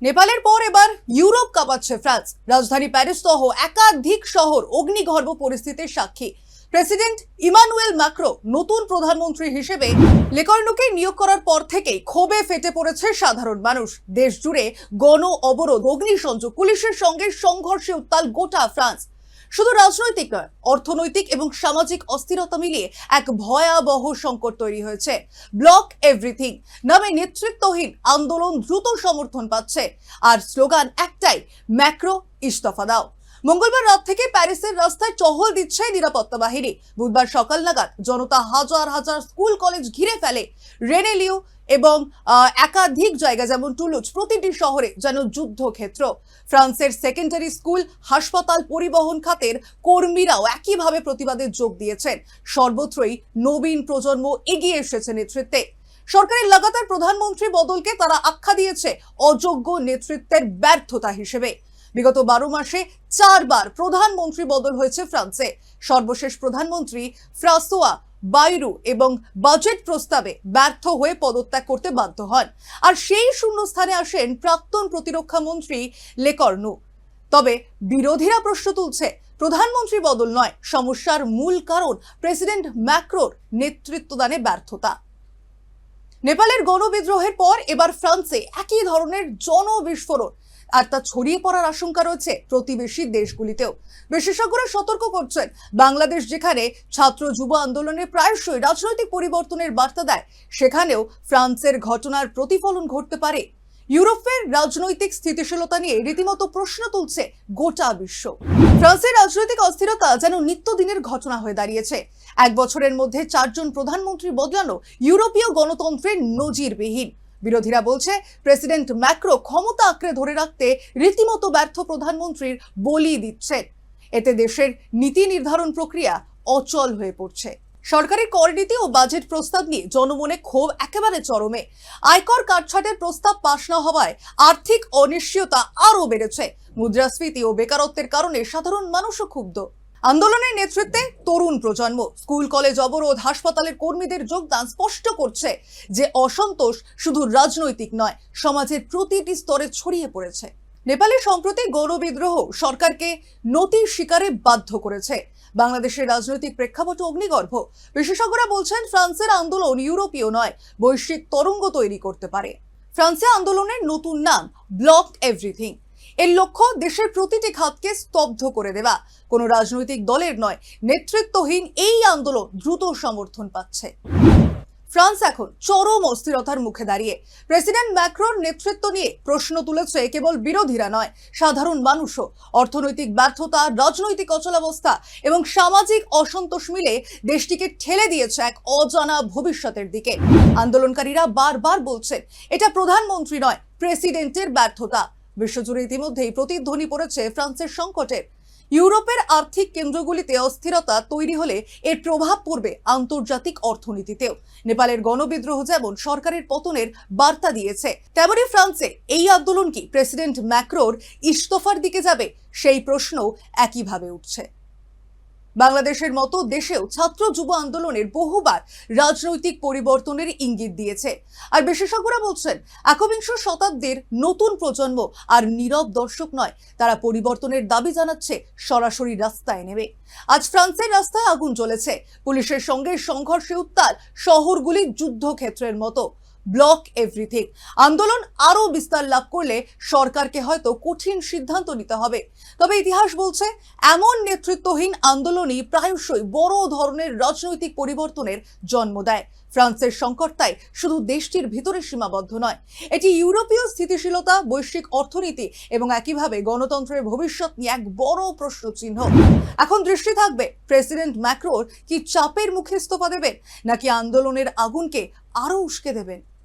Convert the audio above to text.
নেপালের পর এবার ইউরোপ কাঁপাচ্ছে ফ্রান্স। রাজধানী প্যারিস সহ একাধিক শহর অগ্নিগর্ভ পরিস্থিতির সাক্ষী। প্রেসিডেন্ট ইমানুয়েল ম্যাক্রো নতুন প্রধানমন্ত্রী হিসেবে লেকর্নুকে নিয়োগ করার পর থেকেই ক্ষোভে ফেটে পড়েছে সাধারণ মানুষ। দেশ জুড়ে গণ অবরোধ, অগ্নিসংযোগ, পুলিশের সঙ্গে সংঘর্ষে উত্তাল গোটা ফ্রান্স। শুধু রাজনৈতিক নয়, অর্থনৈতিক এবং সামাজিক অস্থিরতা মিলিয়ে এক ভয়াবহ সংকট তৈরি হয়েছে। ব্লক এভরিথিং নামে নেতৃত্বহীন আন্দোলন দ্রুত সমর্থন পাচ্ছে, আর স্লোগান একটাই, ম্যাক্রো ইস্তফা দাও। মঙ্গলবার রাত থেকে প্যারিসের রাস্তায় টহল দিচ্ছে নিরাপত্তা বাহিনী। বুধবার সকাল নাগাদ জনতা হাজার হাজার স্কুল কলেজ ঘিরে ফেলে। রেনেলিউ এবং একাধিক জায়গা যেমন টুলুজ, প্রতিটি শহরে যেন যুদ্ধক্ষেত্র। ফ্রান্সের সেকেন্ডারি স্কুল, হাসপাতাল, পরিবহন খাতের কর্মীরাও একইভাবে প্রতিবাদে যোগ দিয়েছেন। সর্বত্রই নবীন প্রজন্ম এগিয়ে এসেছে নেতৃত্বে। সরকারের লাগাতার প্রধানমন্ত্রী বদলকে তারা আখ্যা দিয়েছে অযোগ্য নেতৃত্বের ব্যর্থতা হিসেবে। বিগত 12 মাসে 4 বার প্রধানমন্ত্রী বদল হয়েছে ফ্রান্সে। সর্বশেষ প্রধানমন্ত্রী ফ্রাঁসোয়া বাইরু এবং বাজেট প্রস্তাবে ব্যর্থ হয়ে পদত্যাগ করতে বাধ্য হন, আর সেই শূন্যস্থানে আসেন প্রাক্তন প্রতিরক্ষা মন্ত্রী লেকর্নু। তবে বিরোধীরা প্রশ্ন তুলছে, প্রধানমন্ত্রী বদল নয়, সমস্যার মূল কারণ প্রেসিডেন্ট ম্যাক্রোর নেতৃত্বদানে ব্যর্থতা। নেপালের গণবিদ্রোহের পর এবার ফ্রান্সে একই ধরনের জনবিস্ফোরণ, আর তা ছড়িয়ে পড়ার আশঙ্কা রয়েছে প্রতিবেশী দেশগুলিতেও। বিশেষজ্ঞরা সতর্ক করছেন, বাংলাদেশ যেখানে ছাত্র যুব আন্দোলনে প্রায়শই রাজনৈতিক পরিবর্তনের বার্তা দেয়, সেখানেও ফ্রান্সের ঘটনার প্রতিফলন ঘটতে পারে। ইউরোপের রাজনৈতিক স্থিতিশীলতা নিয়ে রীতিমতো প্রশ্ন তুলছে গোটা বিশ্ব। ফ্রান্সের রাজনৈতিক অস্থিরতা যেন নিত্যদিনের ঘটনা হয়ে দাঁড়িয়েছে। 1 বছরের মধ্যে 4 জন প্রধানমন্ত্রী বদলানো ইউরোপীয় গণতন্ত্রের নজিরবিহীন। বিরোধীরা বলছে, প্রেসিডেন্ট ম্যাক্রো ক্ষমতা আঁকড়ে ধরে রাখতে রীতিমতো ব্যর্থ প্রধানমন্ত্রীর বলি দিচ্ছেন। এতে দেশের নীতি নির্ধারণ প্রক্রিয়া অচল হয়ে পড়ছে। সরকারি কর নীতি ও বাজেট প্রস্তাব নিয়ে জনমনে ক্ষোভ একেবারে চরমে। আয়কর কাটছাটের প্রস্তাব পাশ না হওয়ায় আর্থিক অনিশ্চয়তা আরও বেড়েছে। মুদ্রাস্ফীতি ও বেকারত্বের কারণে সাধারণ মানুষও ক্ষুব্ধ। আন্দোলনের নেতৃত্বে তরুণ প্রজন্ম। স্কুল কলেজ অবরোধ, হাসপাতালের কর্মীদের যোগদান স্পষ্ট করছে যে অসন্তোষ শুধু রাজনৈতিক নয়, সমাজের প্রতিটি স্তরে ছড়িয়ে পড়েছে। নেপালে সম্প্রতি গণবিদ্রোহ সরকারকে নতি স্বীকারে বাধ্য করেছে। বাংলাদেশের রাজনৈতিক প্রেক্ষাপট অগ্নিগর্ভ। বিশেষজ্ঞরা বলছেন, ফ্রান্সের আন্দোলন ইউরোপীয় নয়, বৈশ্বিক তরঙ্গ তৈরি করতে পারে। ফ্রান্সে আন্দোলনের নতুন নাম ব্লক এভরিথিং। এর লক্ষ্য দেশের প্রতিটি খাতকে স্তব্ধ করে দেওয়া। কোনো রাজনৈতিক দলের নয়, নেতৃত্বহীন এই আন্দোলন দ্রুত সমর্থন পাচ্ছে। ফ্রান্স এখন চরম অস্থিরতার মুখে দাঁড়িয়ে। প্রেসিডেন্ট ম্যাক্রোর নেতৃত্ব নিয়ে প্রশ্ন তুলেছে কেবল বিরোধীরা নয়, সাধারণ মানুষও। অর্থনৈতিক ব্যর্থতা, রাজনৈতিক অচলাবস্থা এবং সামাজিক অসন্তোষ মিলে দেশটিকে ঠেলে দিয়েছে এক অজানা ভবিষ্যতের দিকে। আন্দোলনকারীরা বারবার বলছেন, এটা প্রধানমন্ত্রী নয়, প্রেসিডেন্টের ব্যর্থতা। বিশ্বজুড়ে ইতিমধ্যেই প্রতিধ্বনি পড়েছে ফ্রান্সের সংকটের। ইউরোপের আর্থিক কেন্দ্রগুলিতে অস্থিরতা তৈরি হলে এর প্রভাব পড়বে আন্তর্জাতিক অর্থনীতিতেও। নেপালের গণবিদ্রোহ যেমন সরকারের পতনের বার্তা দিয়েছে, তেমনি ফ্রান্সে এই আন্দোলন কি প্রেসিডেন্ট ম্যাক্রোর ইস্তফার দিকে যাবে, সেই প্রশ্ন একইভাবে উঠছে। বাংলাদেশের মতো দেশেও ছাত্র যুব আন্দোলনের বহুবার রাজনৈতিক পরিবর্তনের ইঙ্গিত দিয়েছে। আর বিশেষজ্ঞরা বলছেন, একবিংশ শতাব্দীর নতুন প্রজন্ম আর নীরব দর্শক নয়, তারা পরিবর্তনের দাবি জানাচ্ছে সরাসরি রাস্তায় নেমে। আজ ফ্রান্সের রাস্তায় আগুন জ্বলেছে, পুলিশের সঙ্গে সংঘর্ষে উত্তাল শহরগুলি যুদ্ধক্ষেত্রের মতো। ব্লক এভরিথিং আন্দোলন আরো বিস্তার লাভ করলে সরকারকে হয়তো কঠিন সিদ্ধান্ত নিতে হবে। তবে ইতিহাস বলছে, এমন নেতৃত্বহীন আন্দোলনই প্রায়শই বড় ধরনের রাজনৈতিক পরিবর্তনের জন্ম দেয়। ফ্রান্সের সংকট তাই শুধু দেশটির ভিতরে সীমাবদ্ধ নয়, এটি ইউরোপীয় স্থিতিশীলতা, বৈশ্বিক অর্থনীতি এবং একইভাবে গণতন্ত্রের ভবিষ্যৎ নিয়ে এক বড় প্রশ্ন চিহ্ন। এখন দৃষ্টি থাকবে, প্রেসিডেন্ট ম্যাক্রোর কি চাপের মুখে ইস্তফা দেবেন, নাকি আন্দোলনের আগুনকে আরো উস্কে দেবেন।